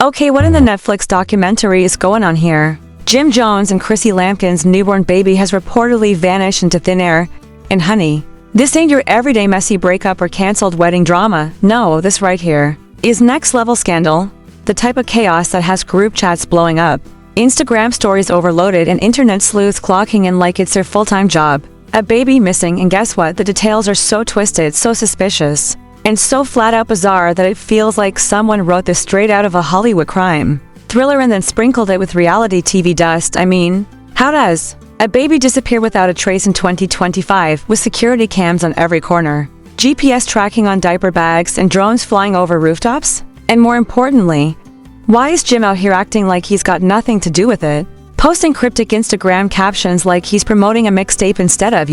Okay, what in the Netflix documentary is going on here? Jim Jones and Chrissy Lampkin's newborn baby has reportedly vanished into thin air. And honey, this ain't your everyday messy breakup or cancelled wedding drama. No, this right here is next level scandal. The type of chaos that has group chats blowing up, Instagram stories overloaded, and internet sleuths clocking in like it's their full-time job. A baby missing, and guess what? The details are so twisted, so suspicious, and so flat-out bizarre that it feels like someone wrote this straight out of a Hollywood crime thriller and then sprinkled it with reality TV dust. I mean, how does a baby disappear without a trace in 2025 with security cams on every corner, GPS tracking on diaper bags, and drones flying over rooftops? And more importantly, why is Jim out here acting like he's got nothing to do with it? Posting cryptic Instagram captions like he's promoting a mixtape instead of,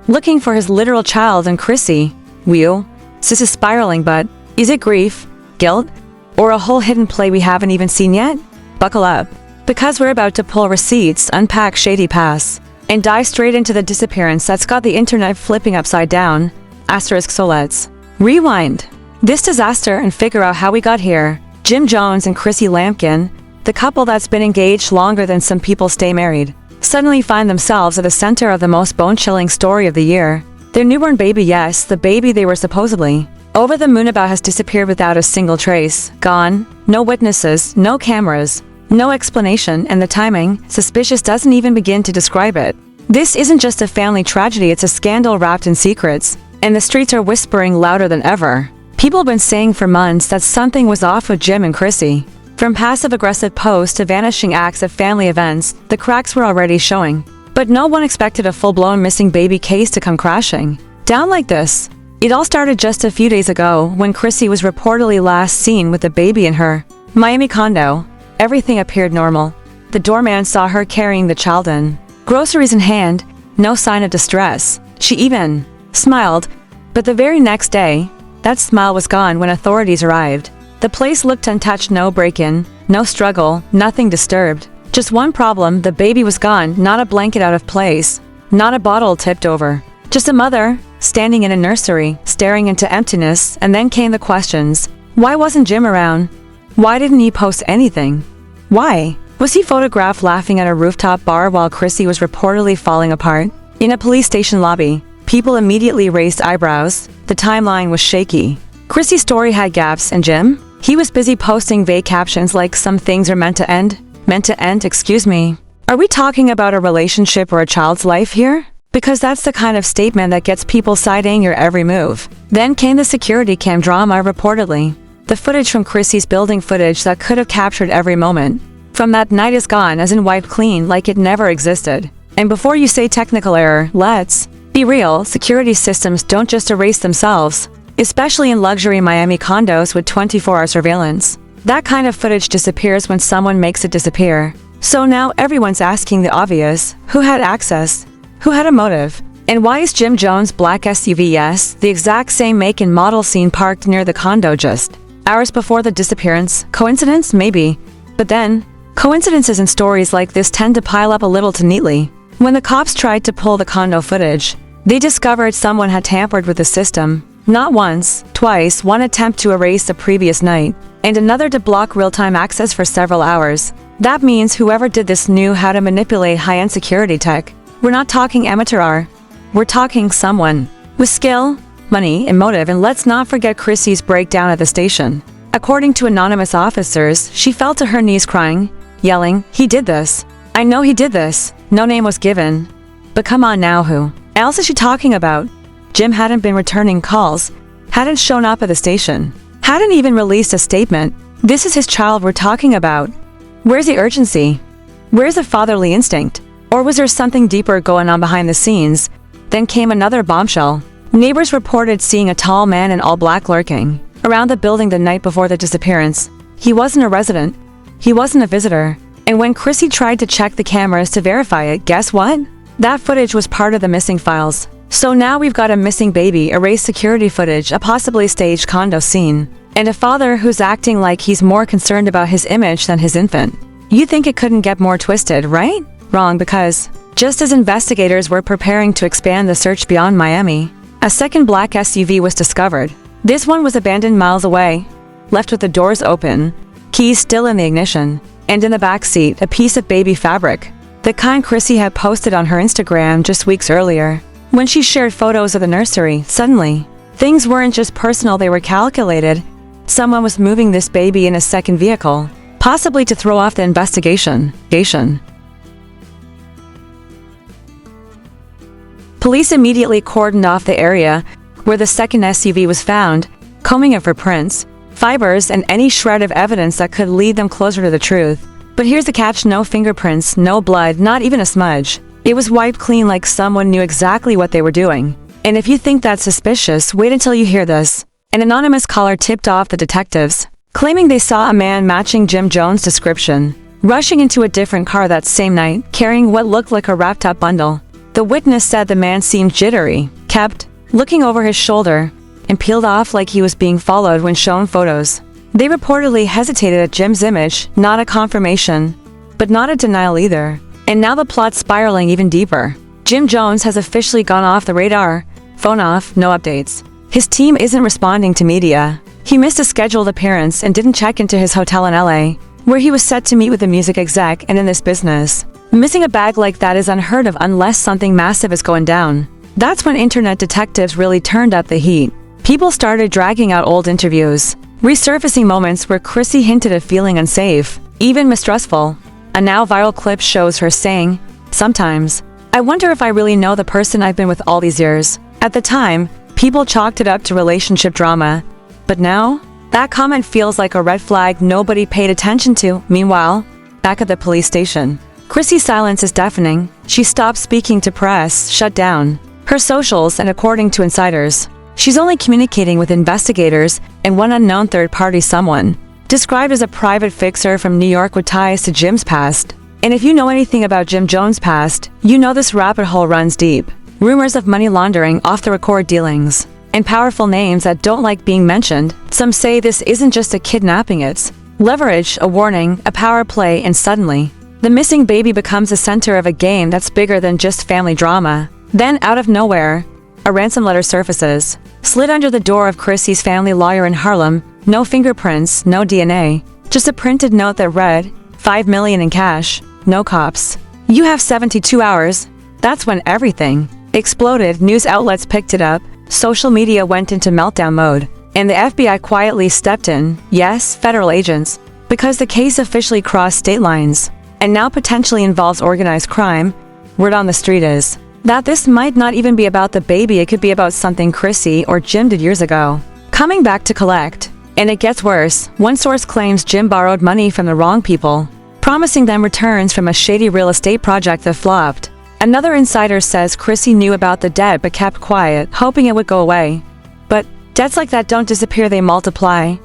looking for his literal child. And Chrissy, this is spiraling, but is it grief, guilt, or a whole hidden play we haven't even seen yet? Buckle up, because we're about to pull receipts, unpack shady past, and dive straight into the disappearance that's got the internet flipping upside down. So let's rewind this disaster and figure out how we got here. Jim Jones and Chrissy Lampkin, the couple that's been engaged longer than some people stay married, suddenly find themselves at the center of the most bone-chilling story of the year. Their newborn baby, yes, the baby they were supposedly over the moon about, has disappeared without a single trace. Gone. No witnesses, no cameras, no explanation, and the timing, suspicious, doesn't even begin to describe it. This isn't just a family tragedy, it's a scandal wrapped in secrets, and the streets are whispering louder than ever. People have been saying for months that something was off with Jim and Chrissy. From passive-aggressive posts to vanishing acts at family events, the cracks were already showing. But no one expected a full-blown missing baby case to come crashing down like this. It all started just a few days ago when Chrissy was reportedly last seen with the baby in her Miami condo. Everything appeared normal. The doorman saw her carrying the child in, groceries in hand, no sign of distress. She even smiled, but the very next day, that smile was gone when authorities arrived. The place looked untouched, no break-in, no struggle, nothing disturbed. Just one problem: the baby was gone, not a blanket out of place, not a bottle tipped over. Just a mother, standing in a nursery, staring into emptiness. And then came the questions. Why wasn't Jim around? Why didn't he post anything? Why was he photographed laughing at a rooftop bar while Chrissy was reportedly falling apart? In a police station lobby, people immediately raised eyebrows. The timeline was shaky. Chrissy's story had gaps, and Jim? He was busy posting vague captions like "some things are meant to end." Meant to end, excuse me. Are we talking about a relationship or a child's life here? Because that's the kind of statement that gets people citing your every move. Then came the security cam drama, reportedly. The footage from Chrissy's building, footage that could have captured every moment from that night, is gone, as in wiped clean, like it never existed. And before you say technical error, let's be real. Security systems don't just erase themselves, especially in luxury Miami condos with 24-hour surveillance. That kind of footage disappears when someone makes it disappear. So now everyone's asking the obvious: who had access? Who had a motive? And why is Jim Jones' black SUV, yes, the exact same make and model, seen parked near the condo just hours before the disappearance? Coincidence? Maybe. But then, coincidences in stories like this tend to pile up a little too neatly. When the cops tried to pull the condo footage, they discovered someone had tampered with the system. Not once, twice. One attempt to erase the previous night, and another to block real-time access for several hours. That means whoever did this knew how to manipulate high-end security tech. We're not talking amateur. We're talking someone with skill, money, and motive. And let's not forget Chrissy's breakdown at the station. According to anonymous officers, she fell to her knees crying, yelling, "He did this. I know he did this." No name was given. But come on now, who else is she talking about? Jim hadn't been returning calls, hadn't shown up at the station, hadn't even released a statement. This is his child we're talking about. Where's the urgency? Where's the fatherly instinct? Or was there something deeper going on behind the scenes? Then came another bombshell. Neighbors reported seeing a tall man in all black lurking around the building the night before the disappearance. He wasn't a resident. He wasn't a visitor. And when Chrissy tried to check the cameras to verify it, guess what? That footage was part of the missing files. So now we've got a missing baby, erased security footage, a possibly staged condo scene, and a father who's acting like he's more concerned about his image than his infant. You think it couldn't get more twisted, right? Wrong, because just as investigators were preparing to expand the search beyond Miami, a second black SUV was discovered. This one was abandoned miles away, left with the doors open, keys still in the ignition, and in the back seat, a piece of baby fabric, the kind Chrissy had posted on her Instagram just weeks earlier. When she shared photos of the nursery, suddenly, things weren't just personal, they were calculated. Someone was moving this baby in a second vehicle, possibly to throw off the investigation. Police immediately cordoned off the area where the second SUV was found, combing it for prints, fibers, and any shred of evidence that could lead them closer to the truth. But here's the catch: no fingerprints, no blood, not even a smudge. It was wiped clean, like someone knew exactly what they were doing. And if you think that's suspicious, wait until you hear this. An anonymous caller tipped off the detectives, claiming they saw a man matching Jim Jones' description, rushing into a different car that same night, carrying what looked like a wrapped-up bundle. The witness said the man seemed jittery, kept looking over his shoulder, and peeled off like he was being followed when shown photos. They reportedly hesitated at Jim's image, not a confirmation, but not a denial either. And now the plot's spiraling even deeper. Jim Jones has officially gone off the radar. Phone off, no updates. His team isn't responding to media. He missed a scheduled appearance and didn't check into his hotel in LA, where he was set to meet with a music exec and in this business. Missing a bag like that is unheard of unless something massive is going down. That's when internet detectives really turned up the heat. People started dragging out old interviews, resurfacing moments where Chrissy hinted at feeling unsafe, even mistrustful. A now viral clip shows her saying, "Sometimes, I wonder if I really know the person I've been with all these years." At the time, people chalked it up to relationship drama. But now, that comment feels like a red flag nobody paid attention to. Meanwhile, back at the police station, Chrissy's silence is deafening. She stopped speaking to press, shut down her socials, and according to insiders, she's only communicating with investigators and one unknown third-party someone, described as a private fixer from New York with ties to Jim's past. And if you know anything about Jim Jones' past, you know this rabbit hole runs deep. Rumors of money laundering, off-the-record dealings, and powerful names that don't like being mentioned. Some say this isn't just a kidnapping, it's leverage, a warning, a power play, and suddenly, the missing baby becomes the center of a game that's bigger than just family drama. Then, out of nowhere, a ransom letter surfaces, slid under the door of Chrissy's family lawyer in Harlem. No fingerprints, no DNA, just a printed note that read, $5 million in cash, no cops. You have 72 hours. That's when everything exploded. News outlets picked it up, social media went into meltdown mode, and the FBI quietly stepped in, yes, federal agents, because the case officially crossed state lines, and now potentially involves organized crime. Word on the street is that this might not even be about the baby, it could be about something Chrissy or Jim did years ago, coming back to collect. And it gets worse. One source claims Jim borrowed money from the wrong people, promising them returns from a shady real estate project that flopped. Another insider says Chrissy knew about the debt but kept quiet, hoping it would go away. But debts like that don't disappear, they multiply.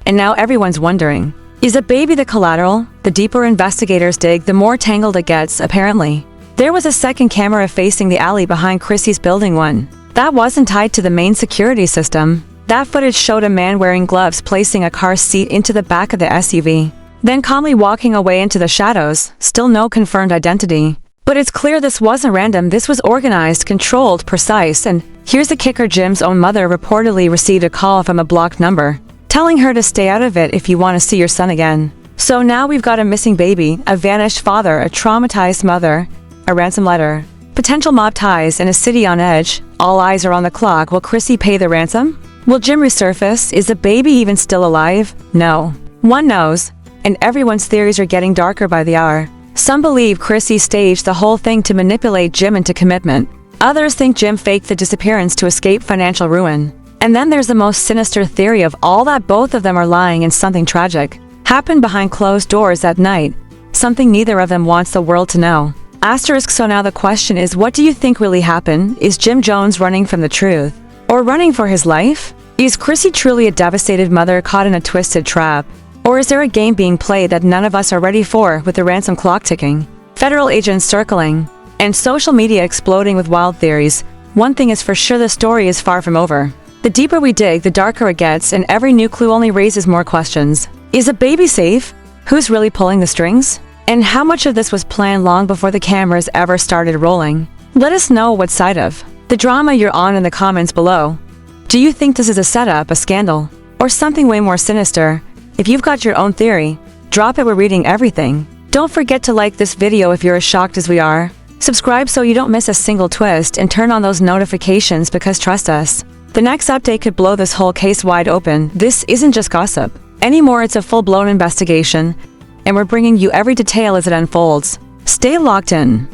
And now everyone's wondering, is a baby the collateral? The deeper investigators dig, the more tangled it gets, apparently. There was a second camera facing the alley behind Chrissy's building, one that wasn't tied to the main security system. That footage showed a man wearing gloves placing a car seat into the back of the SUV, then calmly walking away into the shadows. Still no confirmed identity. But it's clear this wasn't random, this was organized, controlled, precise. And here's the kicker: Jim's own mother reportedly received a call from a blocked number, telling her to stay out of it if you want to see your son again. So now we've got a missing baby, a vanished father, a traumatized mother, a ransom letter, potential mob ties, and a city on edge. All eyes are on the clock. Will Chrissy pay the ransom? Will Jim resurface? Is the baby even still alive? No one knows, and everyone's theories are getting darker by the hour. Some believe Chrissy staged the whole thing to manipulate Jim into commitment. Others think Jim faked the disappearance to escape financial ruin. And then there's the most sinister theory of all, that both of them are lying and something tragic happened behind closed doors that night, something neither of them wants the world to know. Asterisk. So now the question is, what do you think really happened? Is Jim Jones running from the truth, or running for his life? Is Chrissy truly a devastated mother caught in a twisted trap? Or is there a game being played that none of us are ready for, with the ransom clock ticking, federal agents circling, and social media exploding with wild theories? One thing is for sure, the story is far from over. The deeper we dig, the darker it gets, and every new clue only raises more questions. Is a baby safe? Who's really pulling the strings? And how much of this was planned long before the cameras ever started rolling? Let us know what side of the drama you're on in the comments below. Do you think this is a setup, a scandal, or something way more sinister? If you've got your own theory, drop it. We're reading everything. Don't forget to like this video if you're as shocked as we are. Subscribe so you don't miss a single twist, and turn on those notifications because trust us, the next update could blow this whole case wide open. This isn't just gossip anymore, it's a full-blown investigation, and we're bringing you every detail as it unfolds. Stay locked in.